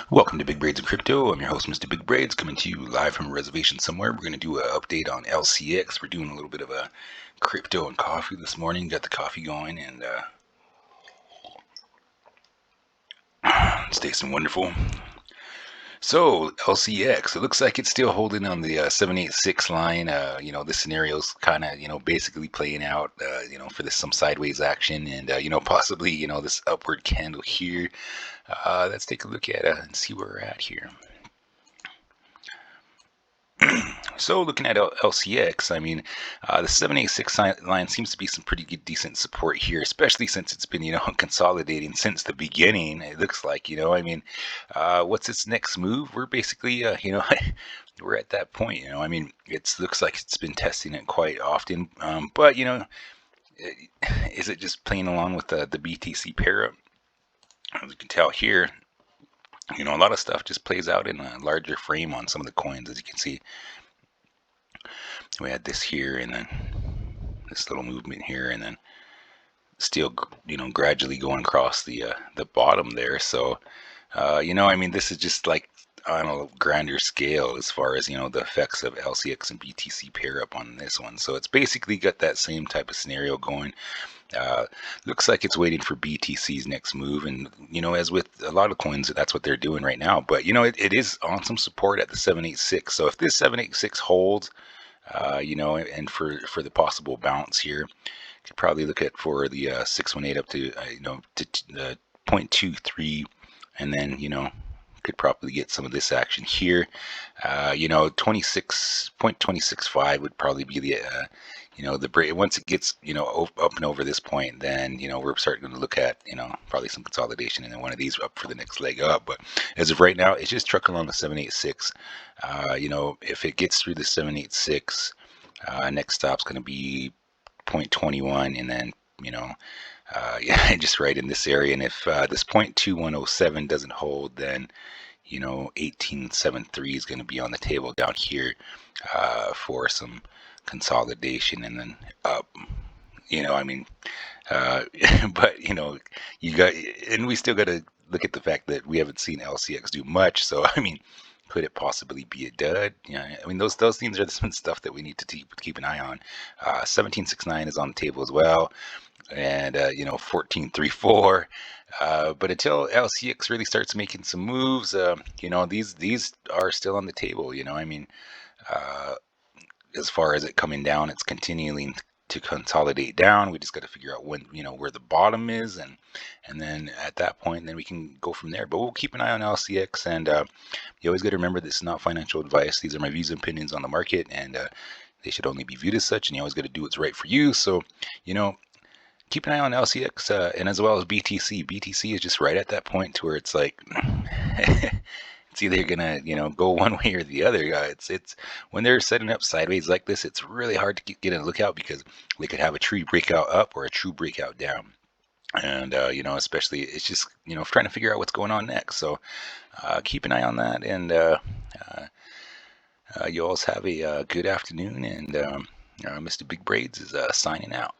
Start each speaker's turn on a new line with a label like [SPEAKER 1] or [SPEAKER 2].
[SPEAKER 1] Welcome to Big Braids and Crypto. I'm your host, Mr. Big Braids, coming to you live from a reservation somewhere. We're going to do an update on LCX. We're doing a little bit of a crypto and coffee this morning. Got the coffee going, and it's tasting wonderful. So LCX, it looks like it's still holding on the 786 line. The scenario's kind of basically playing out. For this some sideways action, and possibly this upward candle here. Let's take a look at it and see where we're at here. So looking at LCX, I mean, the 786 line seems to be some pretty good, decent support here, especially since it's been, consolidating since the beginning. It looks like, what's its next move? We're basically, we're at that point, I mean, it looks like it's been testing it quite often, but, is it just playing along with the BTC pair up? As you can tell here, a lot of stuff just plays out in a larger frame on some of the coins, as you can see. We had this here, and then this little movement here, and then still, gradually going across the bottom there. So, I mean, this is just like on a grander scale as far as the effects of LCX and BTC pair up on this one. So it's basically got that same type of scenario going. Looks like it's waiting for BTC's next move, and as with a lot of coins, that's what they're doing right now. But it is on some support at the 786. So if this 786 holds, and for the possible bounce here, could probably look at for the 618 up to to 0.23, and then could probably get some of this action here. 26.265 would probably be the the break. Once it gets up and over this point, then we're starting to look at probably some consolidation, and then one of these up for the next leg up. But as of right now, it's just trucking on the 786. If it gets through the 786, next stop's going to be 0.21, and then just right in this area. And if this 0.2107 doesn't hold, then 1873 is going to be on the table down here for some consolidation, and then up. I mean, but you got, and we still got to look at the fact that we haven't seen LCX do much. So I mean, could it possibly be a dud? I mean, those things are some stuff that we need to keep an eye on. 1769 is on the table as well, and 1434. But until LCX really starts making some moves, these are still on the table. I mean, as far as it coming down, it's continuing to consolidate down. We just got to figure out when where the bottom is, and then at that point, then we can go from there. But we'll keep an eye on LCX, and you always got to remember, this is not financial advice. These are my views and opinions on the market, and they should only be viewed as such. And you always got to do what's right for you. So keep an eye on LCX, and as well as BTC. BTC is just right at that point to where it's like it's either gonna go one way or the other. It's when they're setting up sideways like this, it's really hard to get a lookout, because they could have a true breakout up or a true breakout down. And especially, it's just trying to figure out what's going on next. So keep an eye on that, and you all have a good afternoon. And Mr. Big Braids is signing out.